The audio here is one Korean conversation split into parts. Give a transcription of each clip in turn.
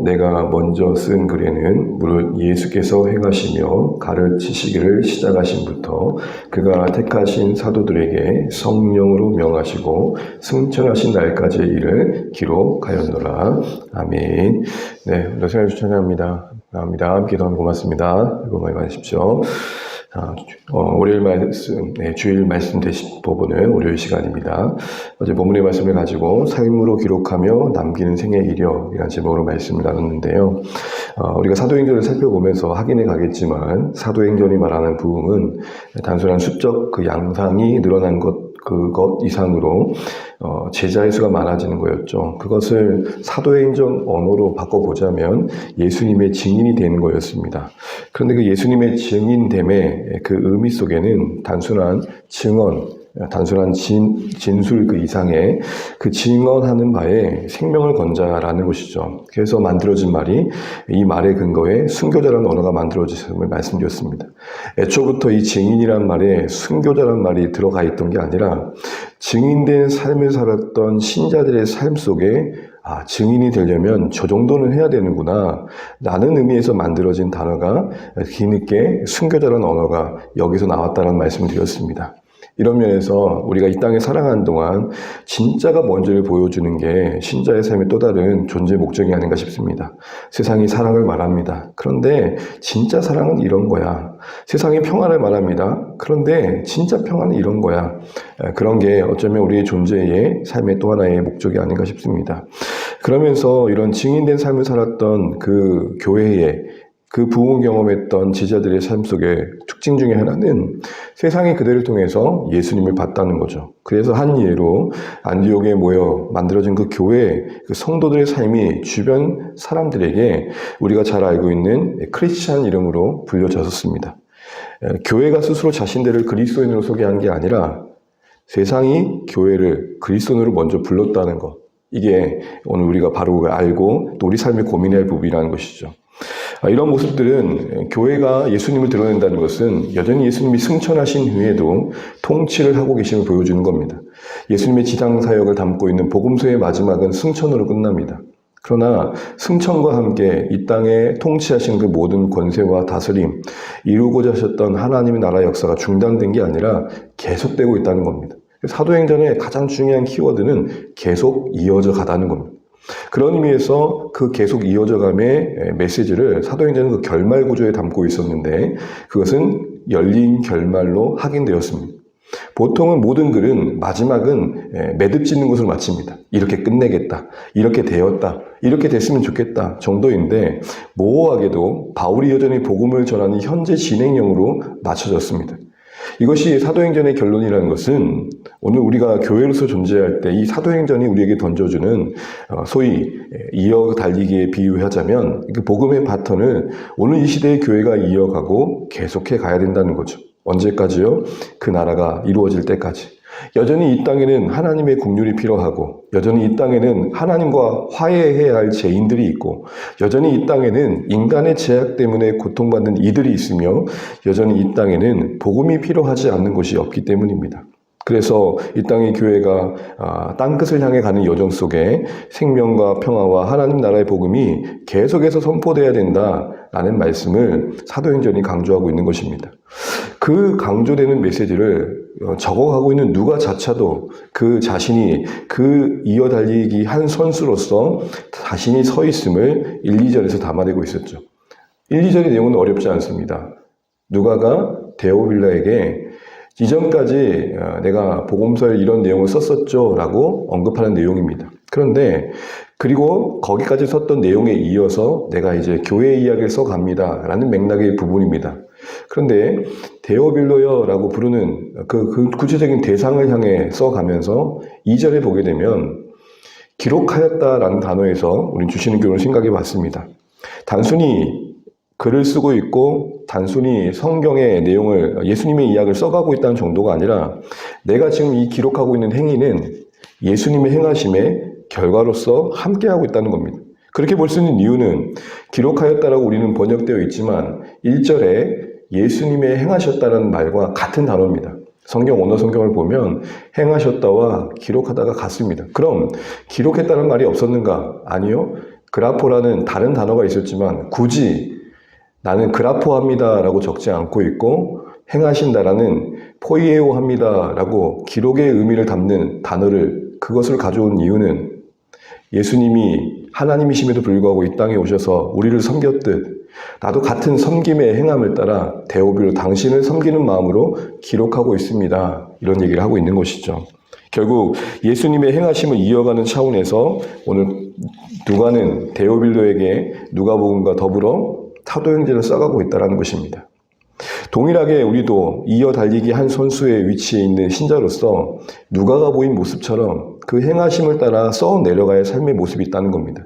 내가 먼저 쓴 글에는 무릇 예수께서 행하시며 가르치시기를 시작하신부터 그가 택하신 사도들에게 성령으로 명하시고 승천하신 날까지의 일을 기록하였노라. 아멘. 네, 오늘 생일 추천합니다. 감사합니다. 함께 기도하면 고맙습니다. 이거 많이 받으십시오. 월요일 말씀, 주일 말씀 대신 보보는 월요일 시간입니다. 어제 본문의 말씀을 가지고 삶으로 기록하며 남기는 생의 이력이라는 제목으로 말씀을 나눴는데요. 우리가 사도행전을 살펴보면서 확인해 가겠지만 사도행전이 말하는 부흥은 단순한 수적 그 양상이 늘어난 그것 이상으로 제자의 수가 많아지는 거였죠. 그것을 사도행전 언어로 바꿔보자면 예수님의 증인이 되는 거였습니다. 그런데 그 예수님의 증인됨의 그 의미 속에는 단순한 증언, 단순한 진술 그 이상의 그 증언하는 바에 생명을 건자라는 것이죠. 그래서 만들어진 말이 이 말의 근거에 순교자라는 언어가 만들어졌음을 말씀드렸습니다. 애초부터 이 증인이란 말에 순교자라는 말이 들어가 있던 게 아니라 증인된 삶을 살았던 신자들의 삶 속에 증인이 되려면 저 정도는 해야 되는구나 라는 의미에서 만들어진 단어가 뒤늦게 순교자라는 언어가 여기서 나왔다는 말씀을 드렸습니다. 이런 면에서 우리가 이 땅에 살아가는 동안 진짜가 뭔지를 보여주는 게 신자의 삶의 또 다른 존재 목적이 아닌가 싶습니다. 세상이 사랑을 말합니다. 그런데 진짜 사랑은 이런 거야. 세상이 평안을 말합니다. 그런데 진짜 평안은 이런 거야. 그런 게 어쩌면 우리의 존재의 삶의 또 하나의 목적이 아닌가 싶습니다. 그러면서 이런 증인된 삶을 살았던 그 교회에 그 부흥을 경험했던 제자들의 삶 속에 특징 중에 하나는 세상이 그들을 통해서 예수님을 봤다는 거죠. 그래서 한 예로 안디옥에 모여 만들어진 그 교회, 그 성도들의 삶이 주변 사람들에게 우리가 잘 알고 있는 크리스찬 이름으로 불려졌었습니다. 교회가 스스로 자신들을 그리스도인으로 소개한 게 아니라 세상이 교회를 그리스도인으로 먼저 불렀다는 것. 이게 오늘 우리가 바로 알고 또 우리 삶에 고민해야 할 부분이라는 것이죠. 이런 모습들은 교회가 예수님을 드러낸다는 것은 여전히 예수님이 승천하신 후에도 통치를 하고 계심을 보여주는 겁니다. 예수님의 지상사역을 담고 있는 복음서의 마지막은 승천으로 끝납니다. 그러나 승천과 함께 이 땅에 통치하신 그 모든 권세와 다스림, 이루고자 하셨던 하나님의 나라 역사가 중단된 게 아니라 계속되고 있다는 겁니다. 사도행전의 가장 중요한 키워드는 계속 이어져 가다는 겁니다. 그런 의미에서 그 계속 이어져감의 메시지를 사도행전은 그 결말 구조에 담고 있었는데 그것은 열린 결말로 확인되었습니다. 보통은 모든 글은 마지막은 매듭 짓는 것으로 마칩니다. 이렇게 끝내겠다. 이렇게 되었다. 이렇게 됐으면 좋겠다 정도인데 모호하게도 바울이 여전히 복음을 전하는 현재 진행형으로 맞춰졌습니다. 이것이 사도행전의 결론이라는 것은 오늘 우리가 교회로서 존재할 때 이 사도행전이 우리에게 던져주는 소위 이어 달리기에 비유하자면 그 복음의 바턴을 오늘 이 시대의 교회가 이어가고 계속해 가야 된다는 거죠. 언제까지요? 그 나라가 이루어질 때까지. 여전히 이 땅에는 하나님의 긍휼이 필요하고 여전히 이 땅에는 하나님과 화해해야 할 죄인들이 있고 여전히 이 땅에는 인간의 제약 때문에 고통받는 이들이 있으며 여전히 이 땅에는 복음이 필요하지 않는 것이 없기 때문입니다. 그래서 이 땅의 교회가 땅끝을 향해 가는 여정 속에 생명과 평화와 하나님 나라의 복음이 계속해서 선포돼야 된다라는 말씀을 사도행전이 강조하고 있는 것입니다. 그 강조되는 메시지를 적어가고 있는 누가 자차도 그 자신이 그 이어달리기 한 선수로서 자신이 서 있음을 1, 2절에서 담아내고 있었죠. 1, 2절의 내용은 어렵지 않습니다. 누가가 데오빌라에게 이전까지 내가 복음서에 이런 내용을 썼었죠 라고 언급하는 내용입니다. 그런데 그리고 거기까지 썼던 내용에 이어서 내가 이제 교회 이야기를 써갑니다 라는 맥락의 부분입니다. 그런데 데오빌로여라고 부르는 그 구체적인 대상을 향해 써가면서 2절에 보게 되면 기록하였다라는 단어에서 우리는 주시는 교훈을 생각해 봤습니다. 단순히 글을 쓰고 있고 단순히 성경의 내용을 예수님의 이야기를 써가고 있다는 정도가 아니라 내가 지금 이 기록하고 있는 행위는 예수님의 행하심의 결과로서 함께하고 있다는 겁니다. 그렇게 볼 수 있는 이유는 기록하였다라고 우리는 번역되어 있지만 1절에 예수님의 행하셨다는 말과 같은 단어입니다. 성경 원어 성경을 보면 행하셨다와 기록하다가 같습니다. 그럼 기록했다는 말이 없었는가? 아니요. 그라포라는 다른 단어가 있었지만 굳이 나는 그라포합니다 라고 적지 않고 있고 행하신다라는 포이에오 합니다 라고 기록의 의미를 담는 단어를 그것을 가져온 이유는 예수님이 하나님이심에도 불구하고 이 땅에 오셔서 우리를 섬겼듯 나도 같은 섬김의 행함을 따라 데오빌로 당신을 섬기는 마음으로 기록하고 있습니다. 이런 얘기를 하고 있는 것이죠. 결국 예수님의 행하심을 이어가는 차원에서 오늘 누가는 데오빌로에게 누가복음과 더불어 사도행전을 써가고 있다는 것입니다. 동일하게 우리도 이어 달리기 한 선수의 위치에 있는 신자로서 누가가 보인 모습처럼 그 행하심을 따라 써 내려가야 할 삶의 모습이 있다는 겁니다.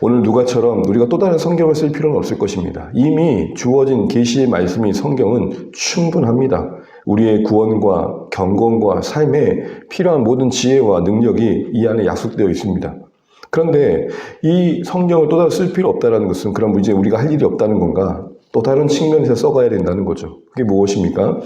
오늘 누가처럼 우리가 또 다른 성경을 쓸 필요는 없을 것입니다. 이미 주어진 계시의 말씀이 성경은 충분합니다. 우리의 구원과 경건과 삶에 필요한 모든 지혜와 능력이 이 안에 약속되어 있습니다. 그런데 이 성경을 또 다른 쓸 필요 없다는 것은 그럼 이제 우리가 할 일이 없다는 건가? 또 다른 측면에서 써가야 된다는 거죠. 그게 무엇입니까?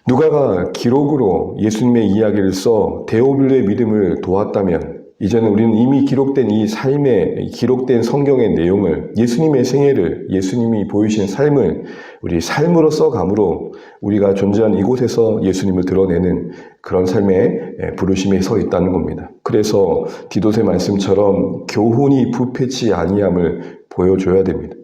누가가 기록으로 예수님의 이야기를 써 데오빌로의 믿음을 도왔다면 이제는 우리는 이미 기록된 이 삶의 기록된 성경의 내용을 예수님의 생애를 예수님이 보이신 삶을 우리 삶으로 써감으로 우리가 존재한 이곳에서 예수님을 드러내는 그런 삶의 부르심에 서 있다는 겁니다. 그래서 디도세 말씀처럼 교훈이 부패치 아니함을 보여줘야 됩니다.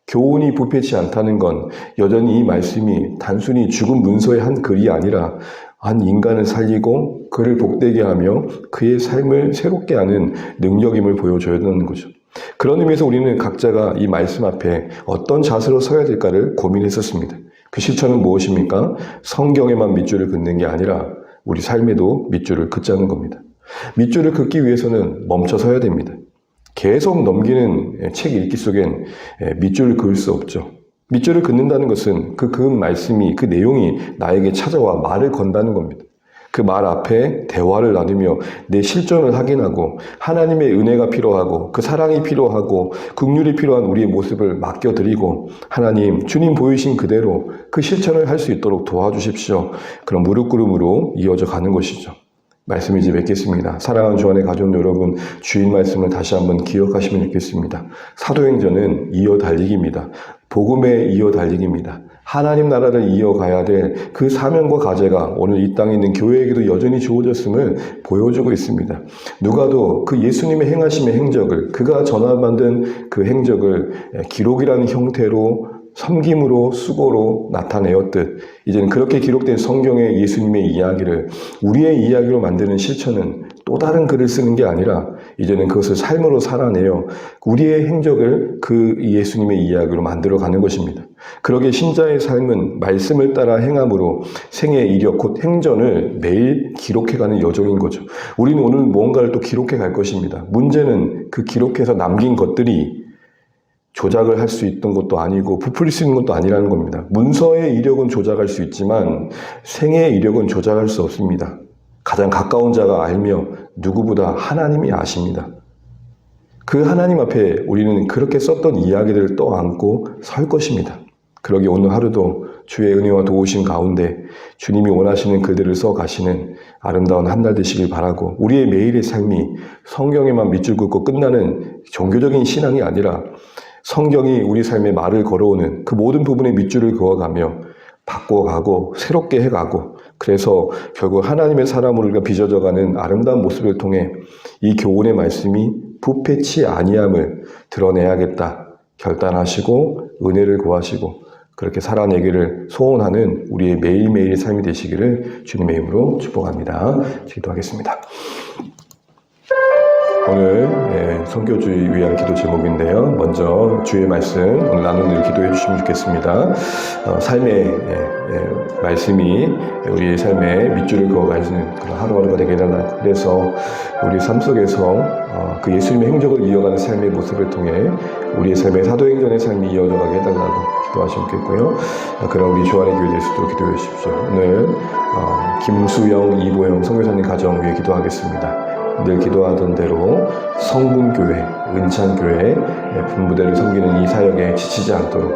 교훈이 부패치 않다는 건 여전히 이 말씀이 단순히 죽은 문서의 한 글이 아니라 한 인간을 살리고 그를 복되게 하며 그의 삶을 새롭게 하는 능력임을 보여줘야 되는 거죠. 그런 의미에서 우리는 각자가 이 말씀 앞에 어떤 자세로 서야 될까를 고민했었습니다. 그 실천은 무엇입니까? 성경에만 밑줄을 긋는 게 아니라 우리 삶에도 밑줄을 긋자는 겁니다. 밑줄을 긋기 위해서는 멈춰 서야 됩니다. 계속 넘기는 책 읽기 속엔 밑줄을 그을 수 없죠. 밑줄을 긋는다는 것은 그 말씀이, 그 내용이 나에게 찾아와 말을 건다는 겁니다. 그 말 앞에 대화를 나누며 내 실존을 확인하고 하나님의 은혜가 필요하고 그 사랑이 필요하고 긍휼이 필요한 우리의 모습을 맡겨드리고 하나님, 주님 보이신 그대로 그 실천을 할 수 있도록 도와주십시오. 그런 무릎 꿇음으로 이어져 가는 것이죠. 말씀 이제 맺겠습니다. 사랑하는 주안의 가족 여러분, 주인 말씀을 다시 한번 기억하시면 좋겠습니다. 사도행전은 이어 달리기입니다. 복음에 이어 달리기입니다. 하나님 나라를 이어가야 될 그 사명과 과제가 오늘 이 땅에 있는 교회에게도 여전히 주어졌음을 보여주고 있습니다. 누가도 그 예수님의 행하심의 행적을, 그가 전환받은 그 행적을 기록이라는 형태로 섬김으로 수고로 나타내었듯 이제는 그렇게 기록된 성경의 예수님의 이야기를 우리의 이야기로 만드는 실천은 또 다른 글을 쓰는 게 아니라 이제는 그것을 삶으로 살아내어 우리의 행적을 그 예수님의 이야기로 만들어가는 것입니다. 그러기에 신자의 삶은 말씀을 따라 행함으로 생의 이력 곧 행전을 매일 기록해가는 여정인 거죠. 우리는 오늘 무언가를 또 기록해 갈 것입니다. 문제는 그 기록해서 남긴 것들이 조작을 할 수 있던 것도 아니고 부풀릴 수 있는 것도 아니라는 겁니다. 문서의 이력은 조작할 수 있지만 생의 이력은 조작할 수 없습니다. 가장 가까운 자가 알며 누구보다 하나님이 아십니다. 그 하나님 앞에 우리는 그렇게 썼던 이야기들을 떠안고 설 것입니다. 그러기 오늘 하루도 주의 은혜와 도우심 가운데 주님이 원하시는 글들을 써 가시는 아름다운 한 날 되시길 바라고 우리의 매일의 삶이 성경에만 밑줄 긋고 끝나는 종교적인 신앙이 아니라 성경이 우리 삶에 말을 걸어오는 그 모든 부분에 밑줄을 그어가며 바꿔가고 새롭게 해가고 그래서 결국 하나님의 사람으로 우리가 빚어져가는 아름다운 모습을 통해 이 교훈의 말씀이 부패치 아니함을 드러내야겠다 결단하시고 은혜를 구하시고 그렇게 살아내기를 소원하는 우리의 매일매일의 삶이 되시기를 주님의 이름으로 축복합니다. 기도하겠습니다. 오늘 선교주의 위한 기도 제목인데요. 먼저 주의 말씀 오늘 나누는 기도해 주시면 좋겠습니다. 삶의 말씀이 우리의 삶에 밑줄을 그어가는 그런 하루하루가 되게 해달라고. 그래서 우리 삶 속에서 그 예수님의 행적을 이어가는 삶의 모습을 통해 우리의 삶의 사도행전의 삶이 이어져 가게 해달라고 기도하시면 좋겠고요. 그럼 우리 주안의 교회 예수도 기도해 주십시오. 오늘 김수영, 이보영 선교사님 가정 위해 기도하겠습니다. 늘 기도하던 대로 성군교회, 은찬교회 분부대를 섬기는 이 사역에 지치지 않도록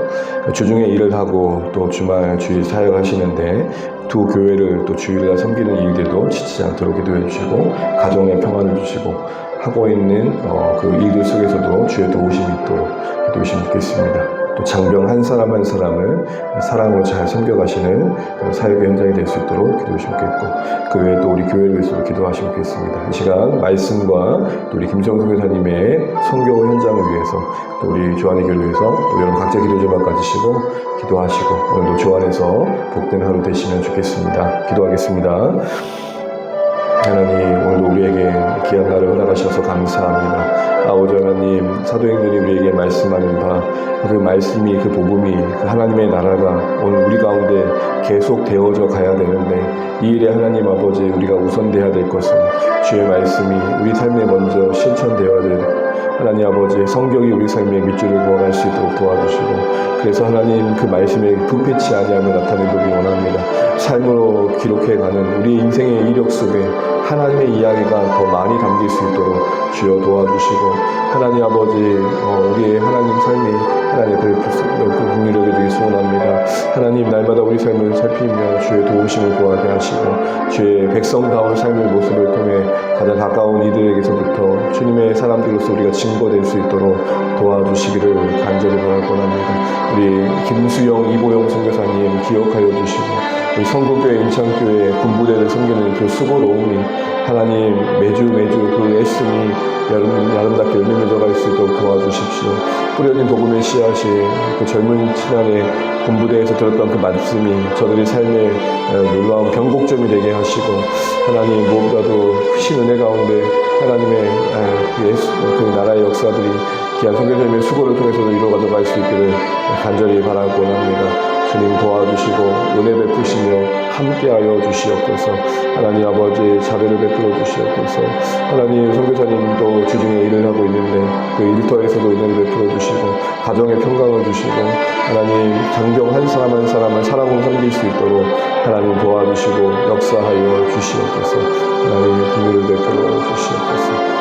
주중에 일을 하고 또 주말 주일 사역하시는데 두 교회를 또 주일날 섬기는 일들도 지치지 않도록 기도해 주시고 가정에 평안을 주시고 하고 있는 그 일들 속에서도 주의 도우심이 있도록 기도하시면 좋겠습니다. 또 장병 한 사람 한 사람을 사랑으로 잘 섬겨가시는 사역의 현장이 될 수 있도록 기도하시면 좋겠고, 그 외에 또 우리 교회를 위해서도 기도하시면 좋겠습니다. 이 시간 말씀과 또 우리 김성수 교사님의 선교 현장을 위해서, 또 우리 조안의 교회를 위해서 또 여러분 각자 기도 제목 가지시고 기도하시고, 오늘도 주 안에서 복된 하루 되시면 좋겠습니다. 기도하겠습니다. 하나님, 오늘도 우리에게 귀한 날을 허락하셔서 감사합니다. 아버지 하나님, 사도행전이 우리에게 말씀하는 바, 그 말씀이, 그 복음이, 그 하나님의 나라가 오늘 우리 가운데 계속 되어져 가야 되는데, 이 일에 하나님 아버지, 우리가 우선돼야 될 것은 주의 말씀이 우리 삶에 먼저 실천되어야 될, 하나님 아버지, 성경이 우리 삶의 밑줄을 그어갈 수 있도록 도와주시고, 그래서 하나님 그 말씀에 부패치 아니함을 나타내도록 원합니다. 삶으로 기록해가는 우리 인생의 이력 속에 하나님의 이야기가 더 많이 담길 수 있도록 주여 도와주시고, 하나님 아버지, 우리의 하나님 삶이 하나님 베풀 수 있도록 긍휼히 여겨주기 소원합니다. 하나님, 날마다 우리 삶을 살피며 주의 도우심을 구하게 하시고, 주의 백성다운 삶의 모습을 통해 가장 가까운 이들에게서부터 주님의 사람들로서 우리가 증거될 수 있도록 도와주시기를 간절히 바라옵니다. 우리 김수영, 이보영 선교사님 기억하여 주시고, 우리 성북교회, 인창교회 군부대를 섬기는 그 수고로움이 하나님 매주 그 애씀이 아름답게 열매 맺어갈 수 있도록 도와주십시오. 뿌려진 복음의 씨앗이 그 젊은 친안의 군부대에서 들었던 그 말씀이 저들의 삶의 놀라운 변곡점이 되게 하시고, 하나님 무엇보다도 크신 은혜 가운데 하나님의 그 나라의 역사들이 귀한 선교사님의 수고를 통해서도 이루어가져갈 수 있기를 간절히 바라고 합니다. 주님 도와주시고 은혜 베푸시며 함께하여 주시옵소서. 하나님 아버지, 자비를 베풀어 주시옵소서. 하나님, 선교사님도 주중에 일을 하고 있는데 그 일터에서도 은혜를 베풀어 주시고 가정의 평강을 주시고, 하나님 장병 한 사람 한 사람을 사랑으로 섬길 수 있도록 하나님 도와주시고 역사하여 주시옵소서. 하나님 긍휼을 베풀어 주시옵소서.